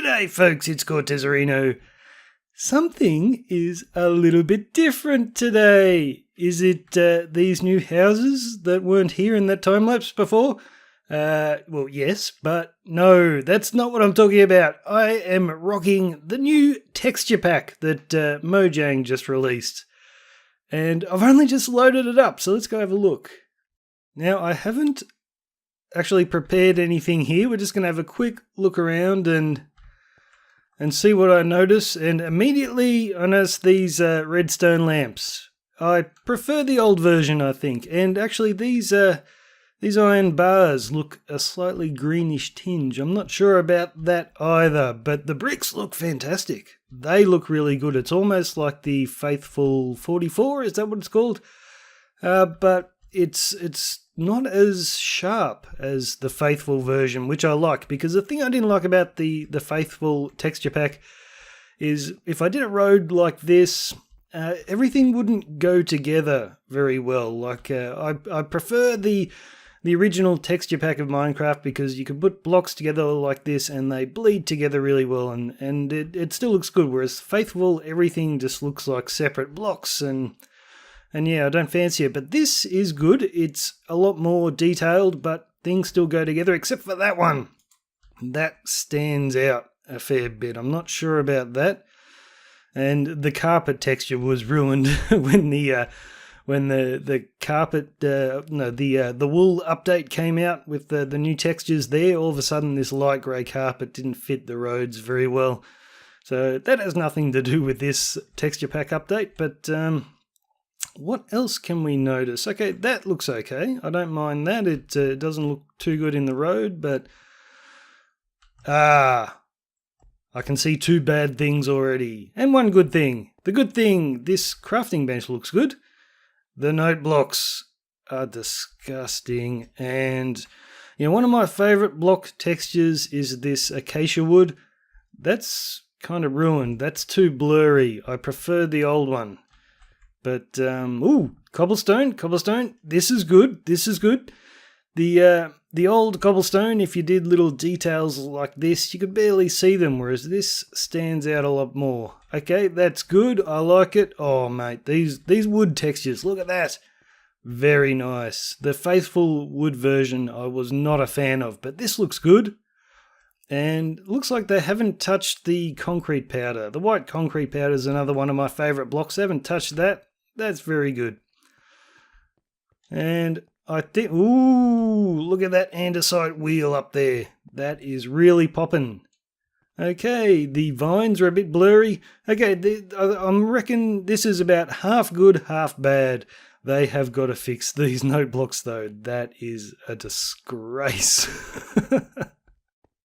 G'day folks, it's Cortezerino. Something is a little bit different today. Is it these new houses that weren't here in that time-lapse before? Well, yes, but no, that's not what I'm talking about. I am rocking the new texture pack that Mojang just released. And I've only just loaded it up, so let's go have a look. Now, I haven't actually prepared anything here. We're just going to have a quick look around and see what I notice. And immediately I notice these redstone lamps. I prefer the old version, I think. And actually these iron bars look a slightly greenish tinge. I'm not sure about that either, but the bricks look fantastic. They look really good. It's almost like the Faithful 44, is that what it's called? But it's not as sharp as the Faithful version, which I like, because the thing I didn't like about the Faithful texture pack is if I did a road like this, everything wouldn't go together very well. Like I prefer the original texture pack of Minecraft because you can put blocks together like this and they bleed together really well, and it still looks good, whereas Faithful, everything just looks like separate blocks, and yeah, I don't fancy it. But this is good. It's a lot more detailed, but things still go together, except for that one. That stands out a fair bit. I'm not sure about that. And the carpet texture was ruined when the carpet, the wool update came out with the new textures there. All of a sudden, this light grey carpet didn't fit the roads very well. So that has nothing to do with this texture pack update, but what else can we notice? Okay, that looks okay. I don't mind that. It doesn't look too good in the road, but I can see two bad things already. And one good thing. The good thing, this crafting bench looks good. The note blocks are disgusting. And, you know, one of my favourite block textures is this acacia wood. That's kind of ruined. That's too blurry. I prefer the old one. But, cobblestone. This is good. The old cobblestone, if you did little details like this, you could barely see them, whereas this stands out a lot more. Okay, that's good. I like it. Oh, mate, these wood textures, look at that. Very nice. The Faithful wood version I was not a fan of, but this looks good. And looks like they haven't touched the concrete powder. The white concrete powder is another one of my favourite blocks. They haven't touched that. That's very good. And I think, look at that andesite wheel up there. That is really popping. Okay, the vines are a bit blurry. Okay, I reckon this is about half good, half bad. They have got to fix these note blocks though. That is a disgrace.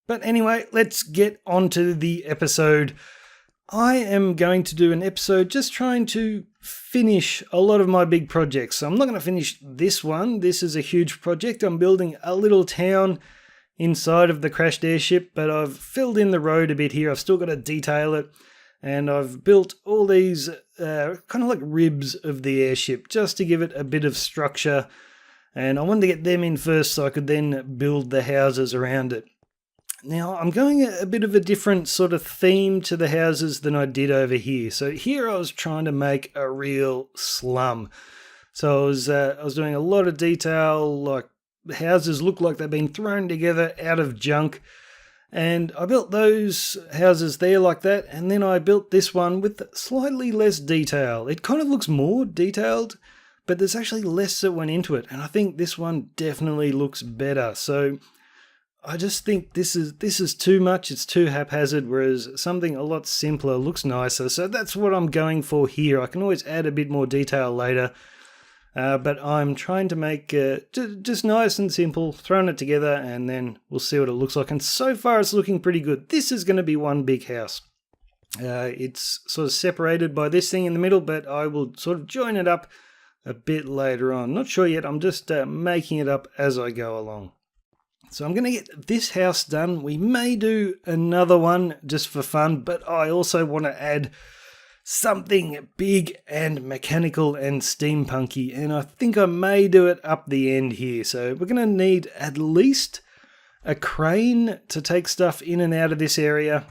But anyway, let's get on to the episode. I am going to do an episode just trying to finish a lot of my big projects. So I'm not going to finish this one. This is a huge project. I'm building a little town inside of the crashed airship, but I've filled in the road a bit here. I've still got to detail it. And I've built all these kind of like ribs of the airship just to give it a bit of structure. And I wanted to get them in first so I could then build the houses around it. Now, I'm going a bit of a different sort of theme to the houses than I did over here. So here I was trying to make a real slum. So I was doing a lot of detail, like the houses look like they've been thrown together out of junk. And I built those houses there like that, and then I built this one with slightly less detail. It kind of looks more detailed, but there's actually less that went into it. And I think this one definitely looks better. So I just think this is too much. It's too haphazard, whereas something a lot simpler looks nicer. So that's what I'm going for here. I can always add a bit more detail later, but I'm trying to make just nice and simple, throwing it together, and then we'll see what it looks like. And so far it's looking pretty good. This is going to be one big house. It's sort of separated by this thing in the middle, but I will sort of join it up a bit later on. Not sure yet. I'm just making it up as I go along. So I'm going to get this house done. We may do another one just for fun, but I also want to add something big and mechanical and steampunky, and I think I may do it up the end here. So we're going to need at least a crane to take stuff in and out of this area.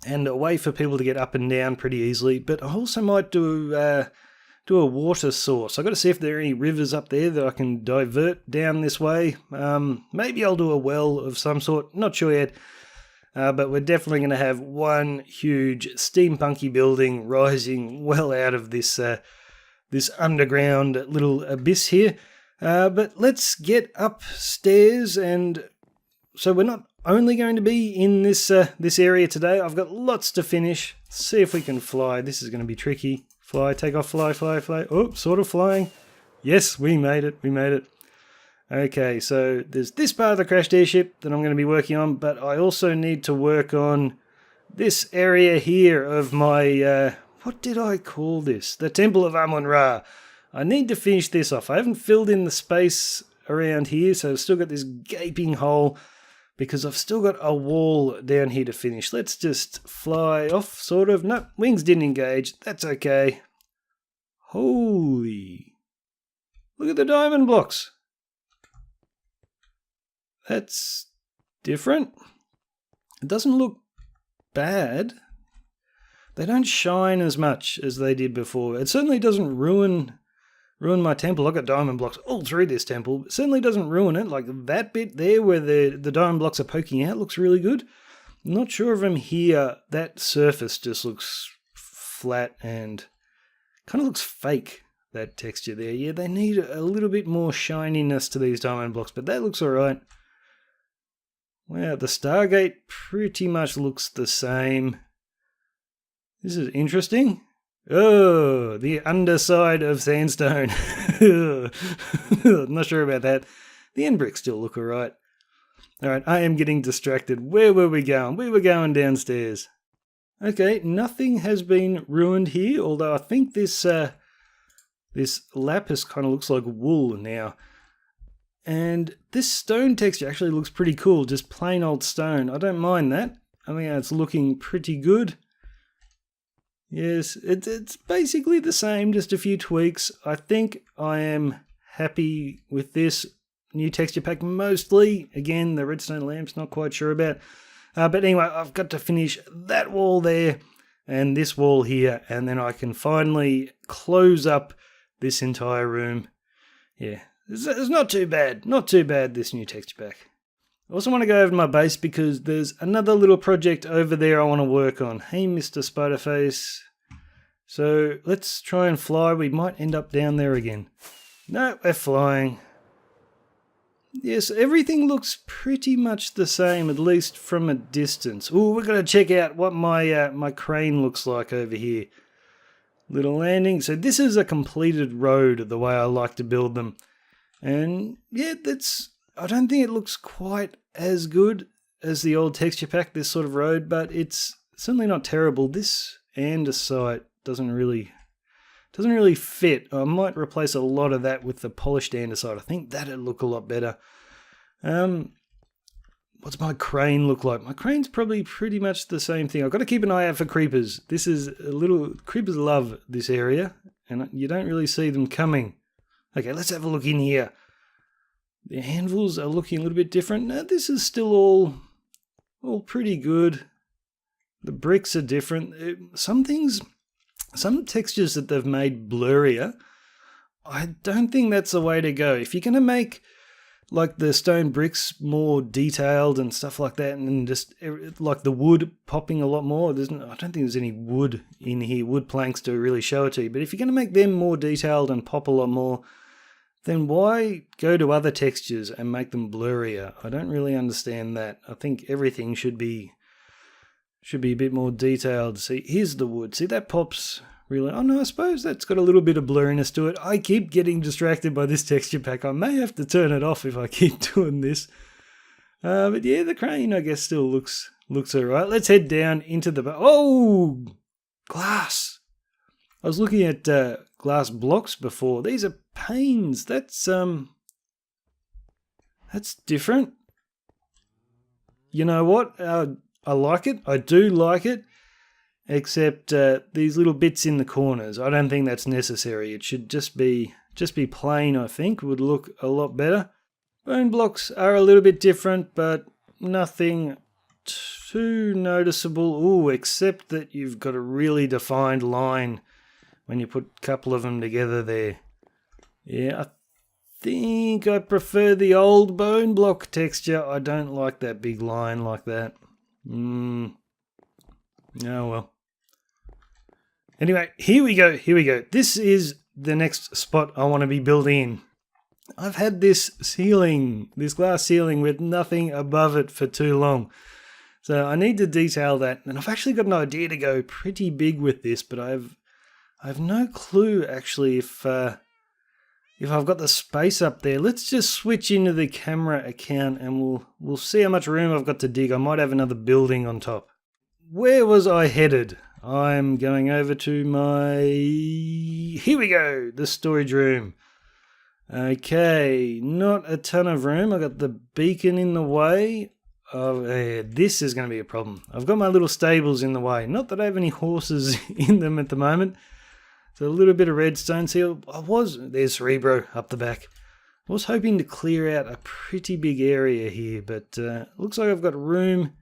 and a way for people to get up and down pretty easily. But I also might do a water source. I've got to see if there are any rivers up there that I can divert down this way. Maybe I'll do a well of some sort. Not sure yet. But we're definitely going to have one huge steampunky building rising well out of this this underground little abyss here. But let's get upstairs, and so we're not only going to be in this this area today. I've got lots to finish. Let's see if we can fly. This is going to be tricky. Fly, take off, fly, fly, fly. Oh, sort of flying. Yes, we made it. We made it. Okay, so there's this part of the crashed airship that I'm going to be working on, but I also need to work on this area here of my, what did I call this? The Temple of Amun-Ra. I need to finish this off. I haven't filled in the space around here, so I've still got this gaping hole because I've still got a wall down here to finish. Let's just fly off, sort of. Nope, wings didn't engage. That's okay. Holy. Look at the diamond blocks. That's different. It doesn't look bad. They don't shine as much as they did before. It certainly doesn't ruin my temple. I've got diamond blocks all through this temple. It certainly doesn't ruin it. Like that bit there where the diamond blocks are poking out looks really good. I'm not sure if I'm here. That surface just looks flat and kind of looks fake, that texture there. Yeah, they need a little bit more shininess to these diamond blocks, but that looks alright. Wow, the Stargate pretty much looks the same. This is interesting. Oh, the underside of sandstone. Not sure about that. The end bricks still look alright. Alright, I am getting distracted. Where were we going? We were going downstairs. Okay, nothing has been ruined here, although I think this lapis kind of looks like wool now. And this stone texture actually looks pretty cool, just plain old stone. I don't mind that. I think it's looking pretty good. Yes, it's basically the same, just a few tweaks. I think I am happy with this new texture pack mostly. Again, the redstone lamp's not quite sure about. But anyway, I've got to finish that wall there and this wall here, and then I can finally close up this entire room. Yeah, it's not too bad. Not too bad, this new texture pack. I also want to go over to my base because there's another little project over there I want to work on. Hey, Mr. Spiderface. So let's try and fly. We might end up down there again. No, we're flying. Yes, everything looks pretty much the same, at least from a distance. Ooh, we're going to check out what my my crane looks like over here. Little landing. So this is a completed road, the way I like to build them. And yeah, I don't think it looks quite as good as the old texture pack, this sort of road, but it's certainly not terrible. This andesite doesn't really fit. I might replace a lot of that with the polished andesite. I think that'd look a lot better. What's my crane look like? My crane's probably pretty much the same thing. I've got to keep an eye out for creepers. Creepers love this area, and you don't really see them coming. Okay, let's have a look in here. The anvils are looking a little bit different. Now, this is still all pretty good. The bricks are different. Some textures that they've made blurrier, I don't think that's the way to go. If you're going to make like the stone bricks more detailed and stuff like that, and just like the wood popping a lot more, I don't think there's any wood in here, wood planks to really show it to you. But if you're going to make them more detailed and pop a lot more, then why go to other textures and make them blurrier? I don't really understand that. I think everything should be a bit more detailed. See, here's the wood. See, that pops really... Oh no, I suppose that's got a little bit of blurriness to it. I keep getting distracted by this texture pack. I may have to turn it off if I keep doing this. But yeah, the crane, I guess, still looks alright. Let's head down into the... Oh! Glass! I was looking at glass blocks before. These are panes. That's different. You know what? I like it. I do like it. Except these little bits in the corners. I don't think that's necessary. It should just be plain, I think. Would look a lot better. Bone blocks are a little bit different, but nothing too noticeable. Ooh, except that you've got a really defined line when you put a couple of them together there. Yeah, I think I prefer the old bone block texture. I don't like that big line like that. Oh well. Anyway, here we go. This is the next spot I want to be building in. I've had this glass ceiling with nothing above it for too long. So I need to detail that. And I've actually got an idea to go pretty big with this, but I have no clue actually if I've got the space up there. Let's just switch into the camera account and we'll see how much room I've got to dig. I might have another building on top. Where was I headed? I'm going over to here we go, the storage room. Okay, not a ton of room. I got the beacon in the way. This is going to be a problem. I've got my little stables in the way. Not that I have any horses in them at the moment. So a little bit of redstone. See, there's Cerebro up the back. I was hoping to clear out a pretty big area here, but looks like I've got room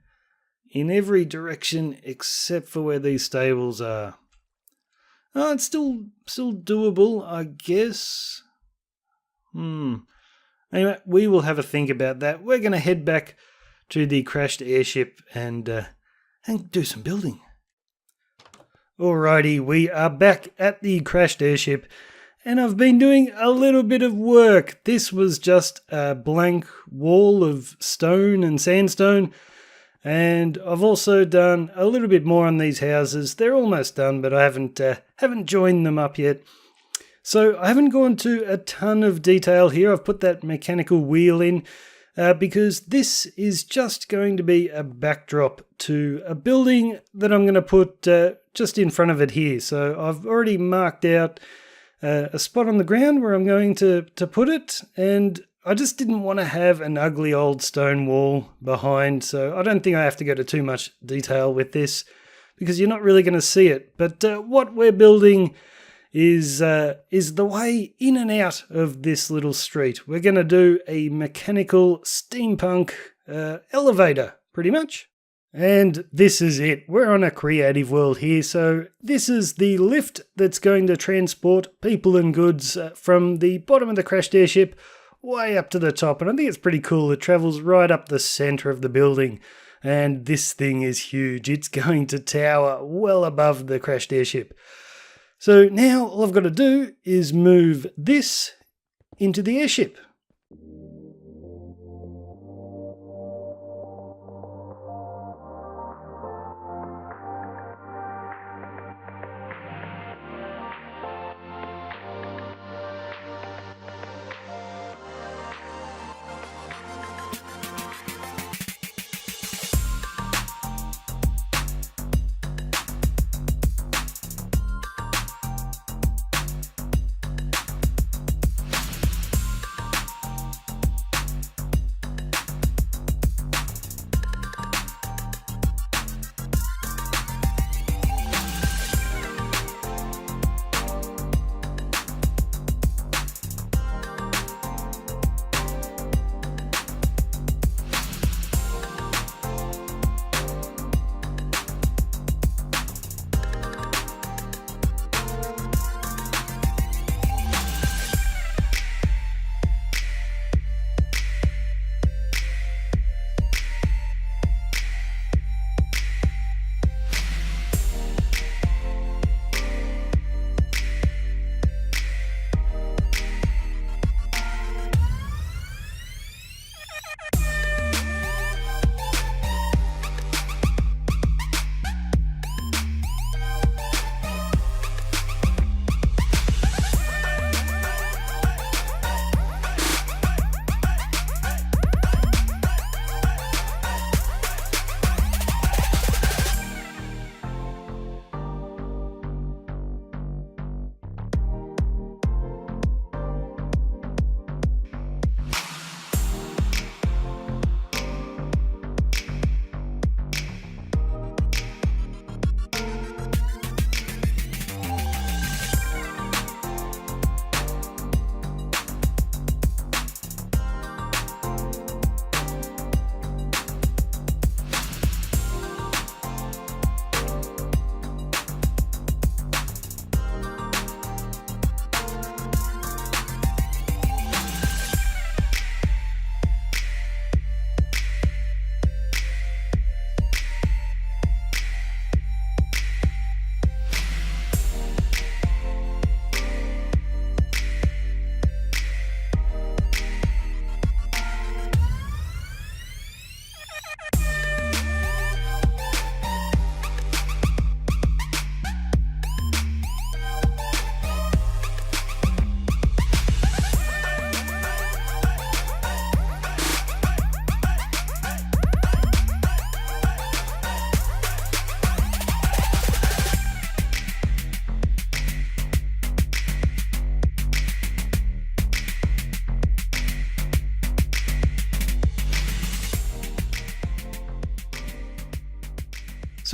in every direction except for where these stables are. Oh, it's still doable, I guess. Anyway, we will have a think about that. We're going to head back to the crashed airship and do some building. Alrighty, we are back at the crashed airship, and I've been doing a little bit of work. This was just a blank wall of stone and sandstone, and I've also done a little bit more on these houses. They're almost done, but I haven't joined them up yet. So I haven't gone to a ton of detail here. I've put that mechanical wheel in because this is just going to be a backdrop to a building that I'm going to put just in front of it here. So I've already marked out a spot on the ground where I'm going to put it, and I just didn't want to have an ugly old stone wall behind, so I don't think I have to go to too much detail with this because you're not really going to see it. But what we're building is the way in and out of this little street. We're going to do a mechanical steampunk elevator, pretty much. And this is it. We're on a creative world here. So this is the lift that's going to transport people and goods from the bottom of the crashed airship way up to the top. And I think it's pretty cool. It travels right up the center of the building. And this thing is huge. It's going to tower well above the crashed airship. So now all I've got to do is move this into the airship.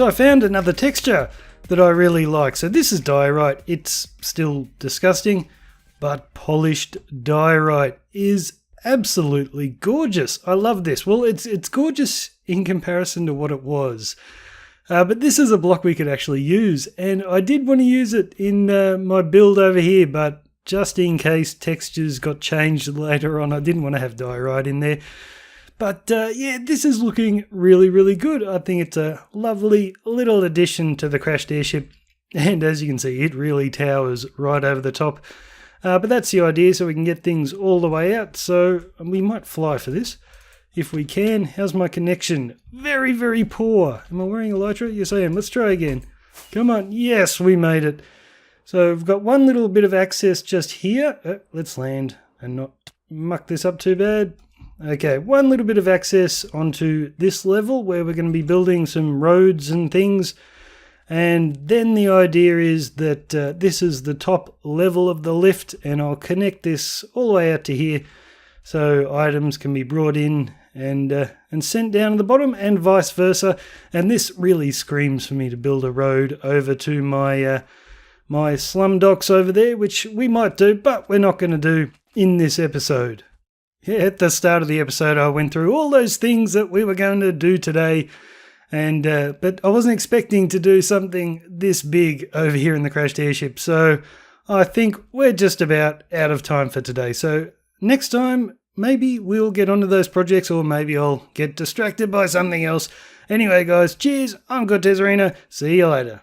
So I found another texture that I really like. So this is diorite. It's still disgusting, but polished diorite is absolutely gorgeous. I love this. Well, it's gorgeous in comparison to what it was. But this is a block we could actually use, and I did want to use it in my build over here, but just in case textures got changed later on, I didn't want to have diorite in there. But yeah, this is looking really, really good. I think it's a lovely little addition to the crashed airship, and as you can see, it really towers right over the top. But that's the idea, so we can get things all the way out. So we might fly for this. If we can. How's my connection? Very, very poor. Am I wearing elytra? Yes, I am. Let's try again. Come on. Yes, we made it. So we've got one little bit of access just here. Let's land and not muck this up too bad. Okay, one little bit of access onto this level where we're going to be building some roads and things. And then the idea is that this is the top level of the lift, and I'll connect this all the way out to here so items can be brought in and sent down to the bottom, and vice versa. And this really screams for me to build a road over to my my slum docks over there, which we might do, but we're not going to do in this episode. Yeah, at the start of the episode I went through all those things that we were going to do today, and but I wasn't expecting to do something this big over here in the crashed airship, so I think we're just about out of time for today. So next time, maybe we'll get onto those projects, or maybe I'll get distracted by something else. Anyway, guys, cheers. I'm Cortezerino. See you later.